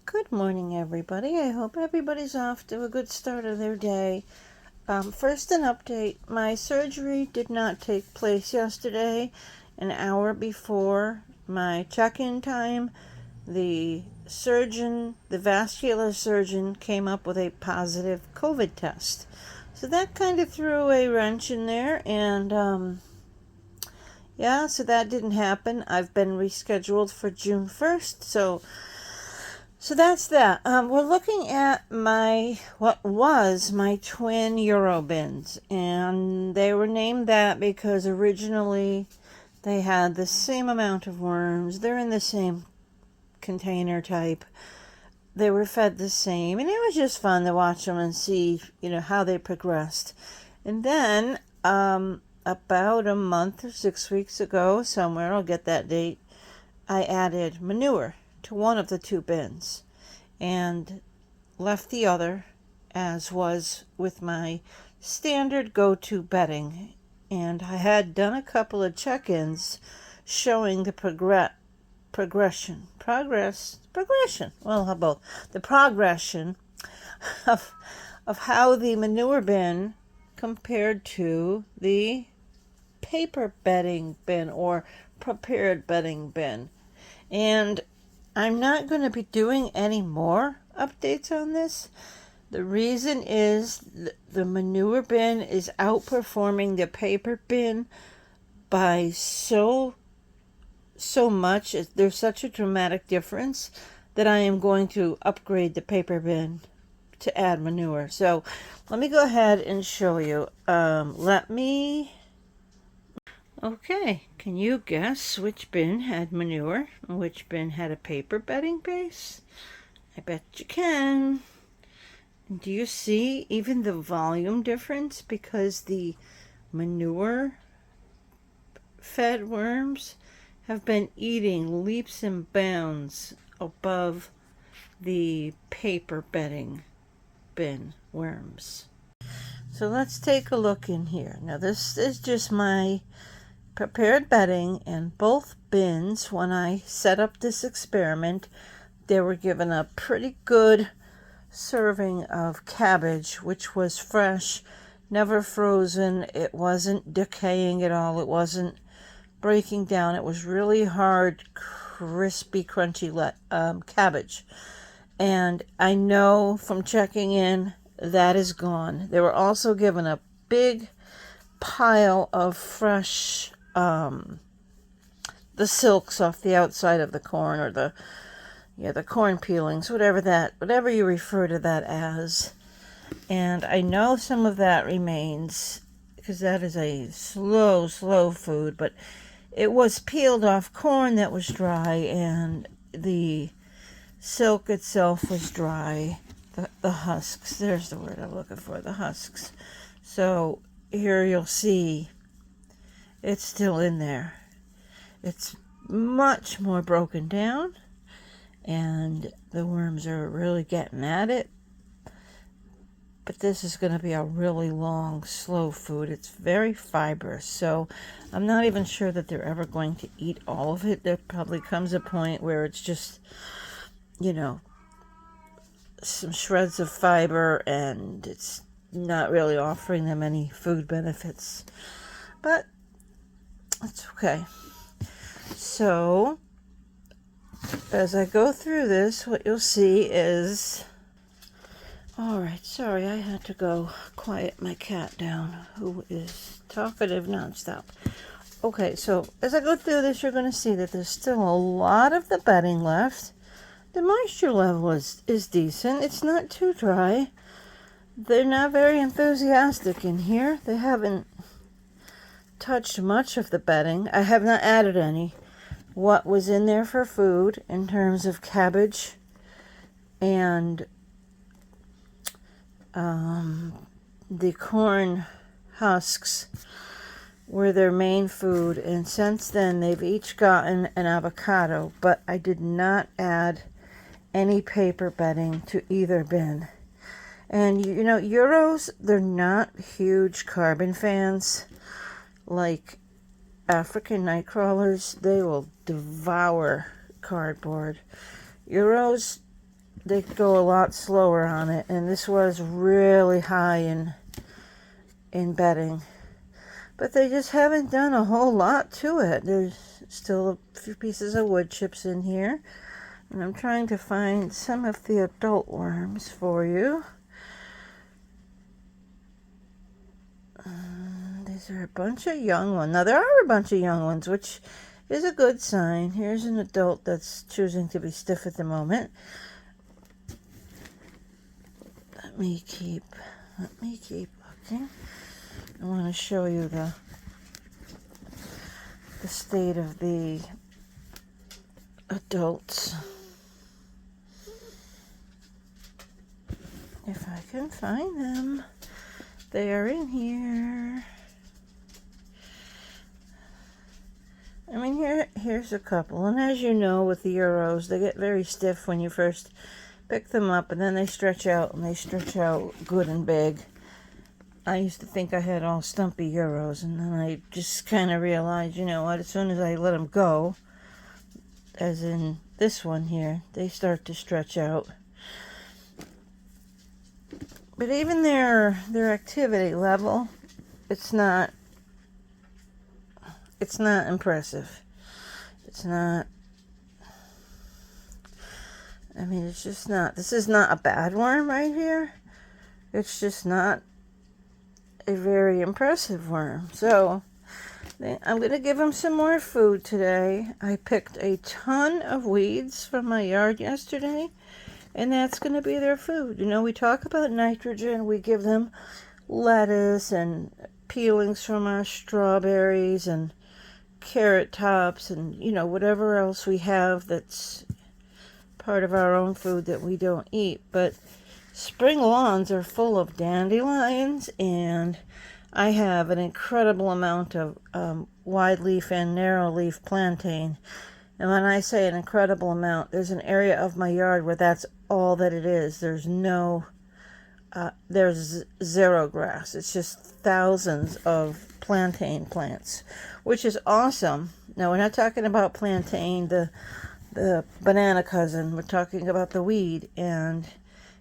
Good morning, everybody. I hope everybody's off to a good start of their day. First, an update. My surgery did not take place yesterday. An hour before my check-in time, the vascular surgeon, came up with a positive COVID test. So that kind of threw a wrench in there, and so that didn't happen. I've been rescheduled for June 1st, so that's that. We're looking at what was my twin Euro bins, and they were named that because originally they had the same amount of worms. They're in the same container type. They were fed the same, and it was just fun to watch them and see, how they progressed. And then, about a month or 6 weeks ago, somewhere, I'll get that date, I added manure to one of the two bins and left the other as was with my standard go-to bedding. And I had done a couple of check-ins showing the progression. Well, how about the progression of how the manure bin compared to the paper bedding bin or prepared bedding bin. And I'm not going to be doing any more updates on this. The reason is the manure bin is outperforming the paper bin by so much. There's such a dramatic difference that I am going to upgrade the paper bin to add manure. So let me go ahead and show you. Okay, can you guess which bin had manure and which bin had a paper bedding base? I bet you can. Do you see even the volume difference? Because the manure fed worms have been eating leaps and bounds above the paper bedding bin worms. So let's take a look in here. Now this is just my prepared bedding, and both bins, when I set up this experiment, they were given a pretty good serving of cabbage, which was fresh, never frozen. It wasn't decaying at all. It wasn't breaking down. It was really hard, crispy, crunchy cabbage. And I know from checking in that is gone. They were also given a big pile of fresh the silks off the outside of the corn, or the corn peelings, whatever you refer to that as. And I know some of that remains because that is a slow food, but it was peeled off corn that was dry, and the silk itself was dry. The husks, there's the word I'm looking for, the husks. So here you'll see it's still in there. It's much more broken down, and the worms are really getting at it. But this is going to be a really long, slow food. It's very fibrous, so I'm not even sure that they're ever going to eat all of it. There probably comes a point where it's just, some shreds of fiber, and it's not really offering them any food benefits. But it's okay. So, as I go through this, what you'll see is... Alright, sorry, I had to go quiet my cat down, who is talkative nonstop. Okay, so as I go through this, you're going to see that there's still a lot of the bedding left. The moisture level is decent. It's not too dry. They're not very enthusiastic in here. They haven't touched much of the bedding. I have not added any. What was in there for food in terms of cabbage and the corn husks were their main food, and since then they've each gotten an avocado, but I did not add any paper bedding to either bin. And Euros, they're not huge carbon fans like African nightcrawlers. They will devour cardboard. Euros they go a lot slower on it, and this was really high in bedding. But they just haven't done a whole lot to it. There's still a few pieces of wood chips in here. And I'm trying to find some of the adult worms for you. These are a bunch of young ones. Now, there are a bunch of young ones, which is a good sign. Here's an adult that's choosing to be stiff at the moment. Let me keep looking. I want to show you the state of the adults. If I can find them. They are in here. I mean, here's a couple. And as you know, with the Euros, they get very stiff when you first pick them up, and then they stretch out, and they stretch out good and big. I used to think I had all stumpy Euros, and then I just kind of realized, you know what, as soon as I let them go, as in this one here, they start to stretch out. But even their activity level, it's not impressive. It's not, I mean, it's just not. This is not a bad worm right here. It's just not a very impressive worm. So I'm going to give them some more food today. I picked a ton of weeds from my yard yesterday, and that's going to be their food. You know, we talk about nitrogen. We give them lettuce and peelings from our strawberries and carrot tops and, you know, whatever else we have that's part of our own food that we don't eat. But spring lawns are full of dandelions, and I have an incredible amount of wide leaf and narrow leaf plantain. And when I say an incredible amount, there's an area of my yard where that's all that it is. There's zero grass. It's just thousands of plantain plants, which is awesome. Now, we're not talking about plantain, the banana cousin. We're talking about the weed, and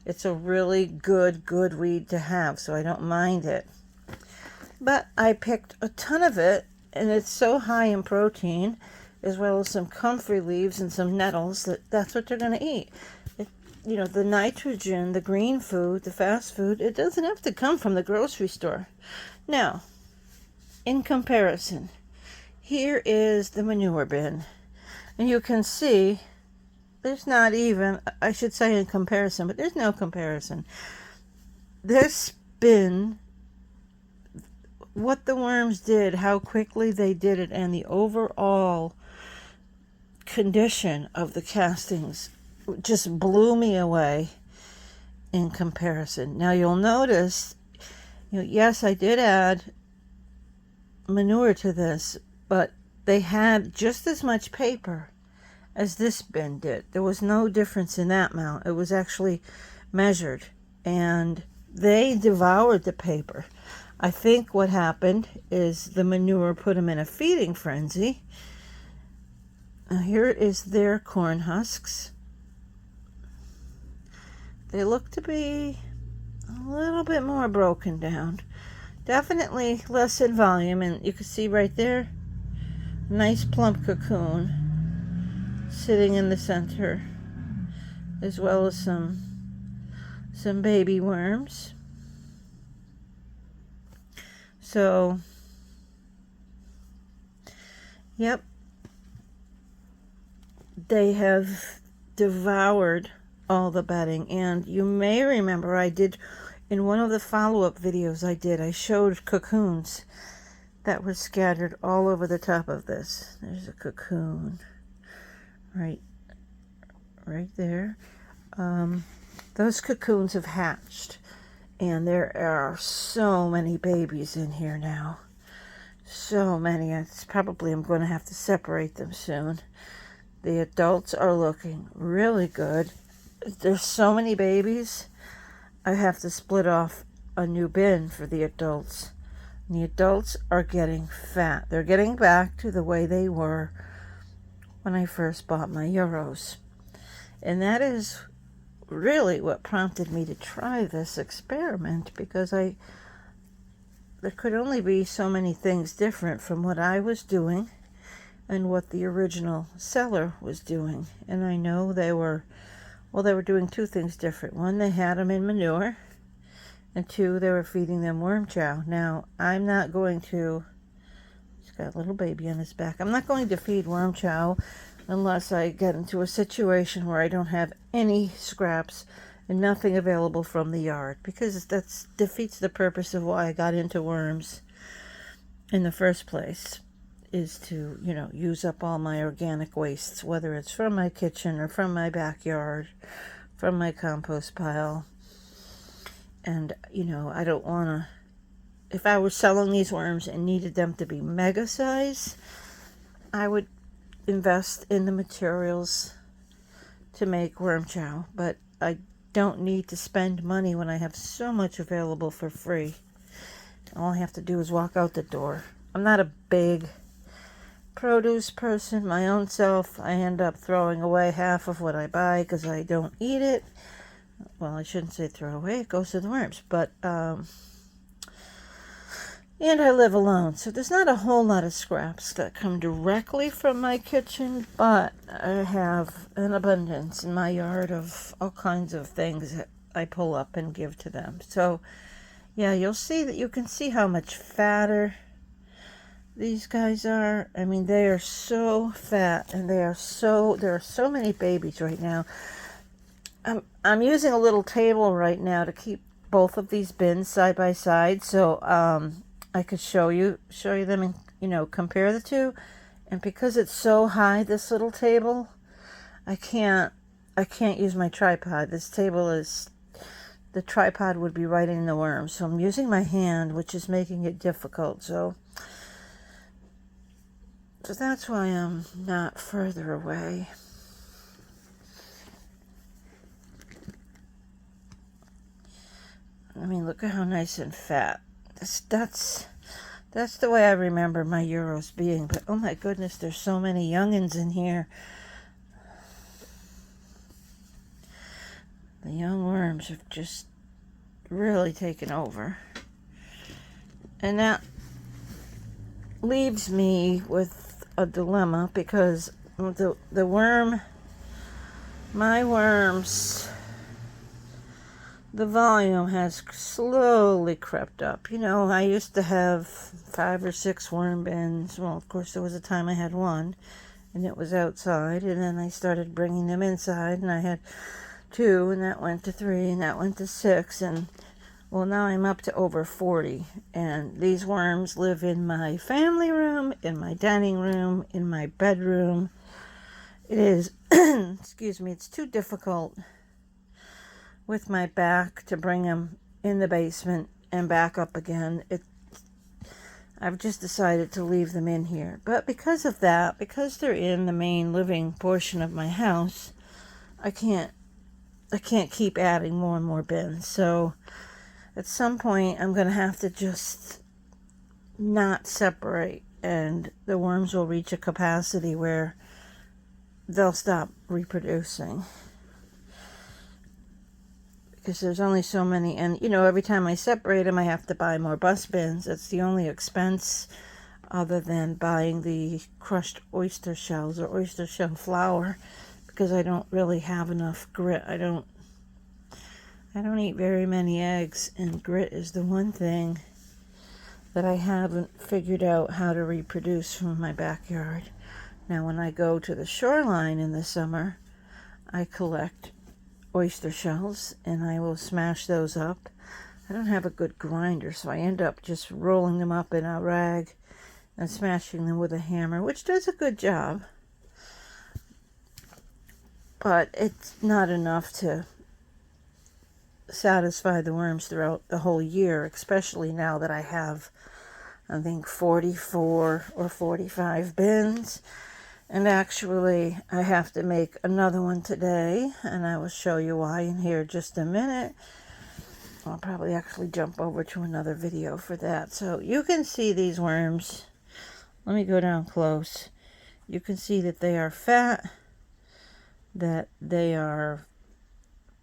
it's a really good weed to have, so I don't mind it. But I picked a ton of it, and it's so high in protein, as well as some comfrey leaves and some nettles, that's what they're going to eat. You know, the nitrogen, the green food, the fast food, it doesn't have to come from the grocery store. Now, in comparison, here is the manure bin. And you can see there's not even, I should say in comparison, but there's no comparison. This bin, what the worms did, how quickly they did it, and the overall condition of the castings just blew me away in comparison. Now, you'll notice, you know, yes, I did add manure to this, but they had just as much paper as this bin did. There was no difference in that amount. It was actually measured, and they devoured the paper. I think what happened is the manure put them in a feeding frenzy. Now, here is their corn husks. They look to be a little bit more broken down. Definitely less in volume, and you can see right there, nice plump cocoon sitting in the center, as well as some baby worms. So, yep, they have devoured all the bedding. And you may remember I did, in one of the follow-up videos I showed cocoons that were scattered all over the top of this. There's a cocoon right there. Those cocoons have hatched, and there are so many babies in here now. So many. It's probably, I'm going to have to separate them soon. The adults are looking really good. There's so many babies, I have to split off a new bin for the adults. And the adults are getting fat. They're getting back to the way they were when I first bought my Euros. And that is really what prompted me to try this experiment, because there could only be so many things different from what I was doing and what the original seller was doing. And I know they were doing two things different. One, they had them in manure, and two, they were feeding them worm chow. Now, I'm not going to, he's got a little baby on his back. I'm not going to feed worm chow unless I get into a situation where I don't have any scraps and nothing available from the yard, because that defeats the purpose of why I got into worms in the first place, is to, use up all my organic wastes, whether it's from my kitchen or from my backyard, from my compost pile. And, I don't want to, if I was selling these worms and needed them to be mega size, I would invest in the materials to make worm chow, but I don't need to spend money when I have so much available for free. All I have to do is walk out the door. I'm not a big produce person my own self. I end up throwing away half of what I buy because I don't eat it. Well, I shouldn't say throw away, it goes to the worms, but and I live alone, so there's not a whole lot of scraps that come directly from my kitchen, but I have an abundance in my yard of all kinds of things that I pull up and give to them. So, yeah, you can see how much fatter these guys are. I mean, they are so fat, and there are so many babies right now. I'm using a little table right now to keep both of these bins side by side, so I could show you them and compare the two. And because it's so high, this little table, I can't use my tripod. The tripod would be right in the worm, so I'm using my hand, which is making it difficult. So that's why I'm not further away. I mean, look at how nice and fat. That's the way I remember my Euros being. But oh my goodness, there's so many youngins in here. The young worms have just really taken over. And that leaves me with a dilemma, because my worms, the volume has slowly crept up. I used to have 5 or 6 worm bins. Well, of course, there was a time I had one, and it was outside. And then I started bringing them inside, and I had 2, and that went to 3, and that went to 6. And, well, now I'm up to over 40. And these worms live in my family room, in my dining room, in my bedroom. It is, excuse me, it's too difficult with my back to bring them in the basement and back up again. I've just decided to leave them in here. But because of that, because they're in the main living portion of my house, I can't keep adding more and more bins. So at some point, I'm going to have to just not separate, and the worms will reach a capacity where they'll stop reproducing. Because there's only so many, and every time I separate them, I have to buy more bus bins. That's the only expense, other than buying the crushed oyster shells or oyster shell flour, because I don't really have enough grit. I don't eat very many eggs, and grit is the one thing that I haven't figured out how to reproduce from my backyard. Now, when I go to the shoreline in the summer, I collect oyster shells, and I will smash those up. I don't have a good grinder, so I end up just rolling them up in a rag and smashing them with a hammer, which does a good job. But it's not enough to satisfy the worms throughout the whole year, especially now that I have, I think, 44 or 45 bins. And actually, I have to make another one today, and I will show you why in here just a minute. I'll probably actually jump over to another video for that. So you can see these worms. Let me go down close. You can see that they are fat, that they are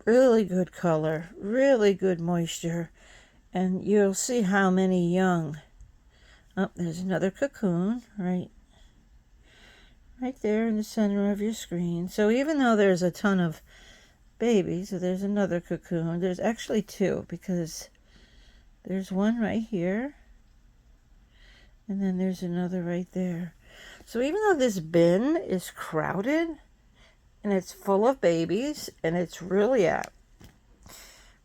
really good color, really good moisture, and you'll see how many young. Oh, there's another cocoon right there in the center of your screen. So even though there's a ton of babies, so there's another cocoon. There's actually two, because there's one right here, and then there's another right there. So even though this bin is crowded and it's full of babies, and it's really at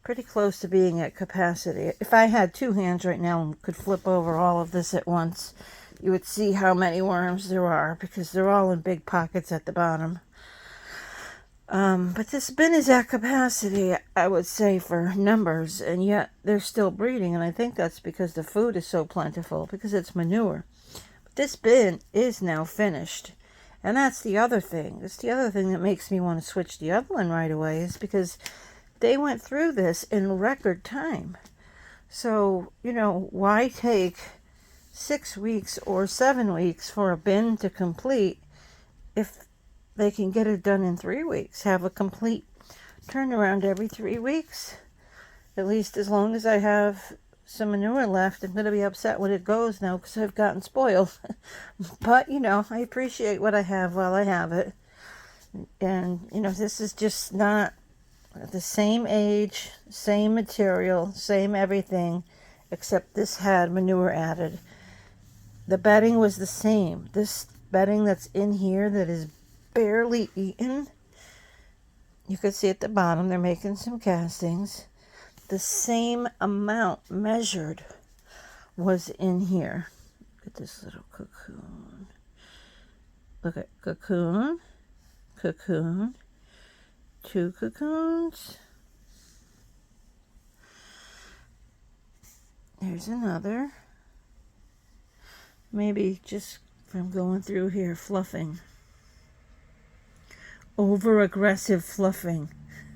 pretty close to being at capacity. If I had two hands right now and could flip over all of this at once, you would see how many worms there are, because they're all in big pockets at the bottom. But this bin is at capacity, I would say, for numbers, and yet they're still breeding, and I think that's because the food is so plentiful, because it's manure. But this bin is now finished, and that's the other thing. It's the other thing that makes me want to switch the other one right away, is because they went through this in record time. So, why take 6 weeks or 7 weeks for a bin to complete if they can get it done in 3 weeks? Have a complete turnaround every 3 weeks. At least as long as I have some manure left. I'm going to be upset when it goes now, because I've gotten spoiled. But, I appreciate what I have while I have it. And, this is just not the same age, same material, same everything, except this had manure added. The bedding was the same. This bedding that's in here that is barely eaten, you could see at the bottom they're making some castings. The same amount measured was in here. Look at this little cocoon. Look at cocoon, cocoon, 2 cocoons. There's another. Maybe just from going through here, fluffing. Over-aggressive fluffing.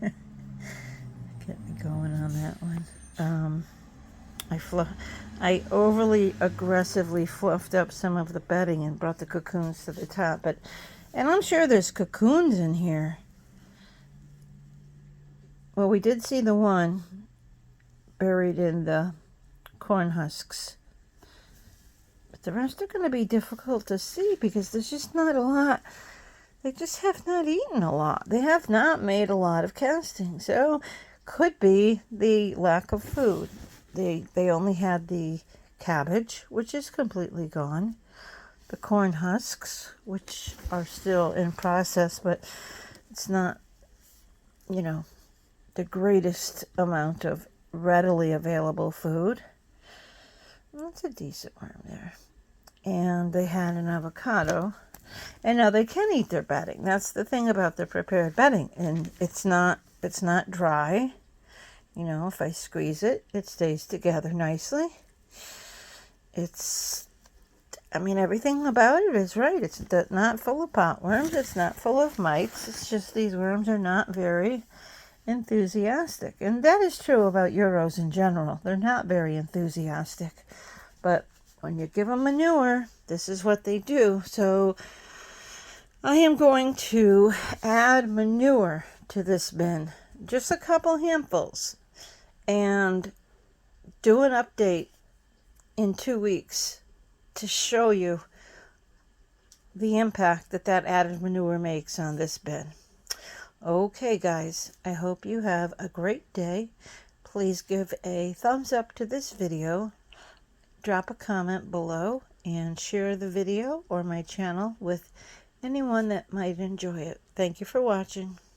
Get me going on that one. I overly aggressively fluffed up some of the bedding and brought the cocoons to the top. And I'm sure there's cocoons in here. Well, we did see the one buried in the corn husks. But the rest are going to be difficult to see, because there's just not a lot. They just have not eaten a lot. They have not made a lot of castings. So could be the lack of food. They only had the cabbage, which is completely gone. The corn husks, which are still in process, but it's not, the greatest amount of readily available food. That's a decent worm there. And they had an avocado. And now they can eat their bedding. That's the thing about the prepared bedding. And it's not dry. If I squeeze it, it stays together nicely. Everything about it is right. It's not full of potworms. It's not full of mites. It's just these worms are not very enthusiastic. And that is true about Euros in general. They're not very enthusiastic. But when you give them manure, this is what they do. So I am going to add manure to this bin. Just a couple handfuls. And do an update in 2 weeks to show you the impact that added manure makes on this bin. Okay, guys, I hope you have a great day. Please give a thumbs up to this video, drop a comment below, and share the video or my channel with anyone that might enjoy it. Thank you for watching.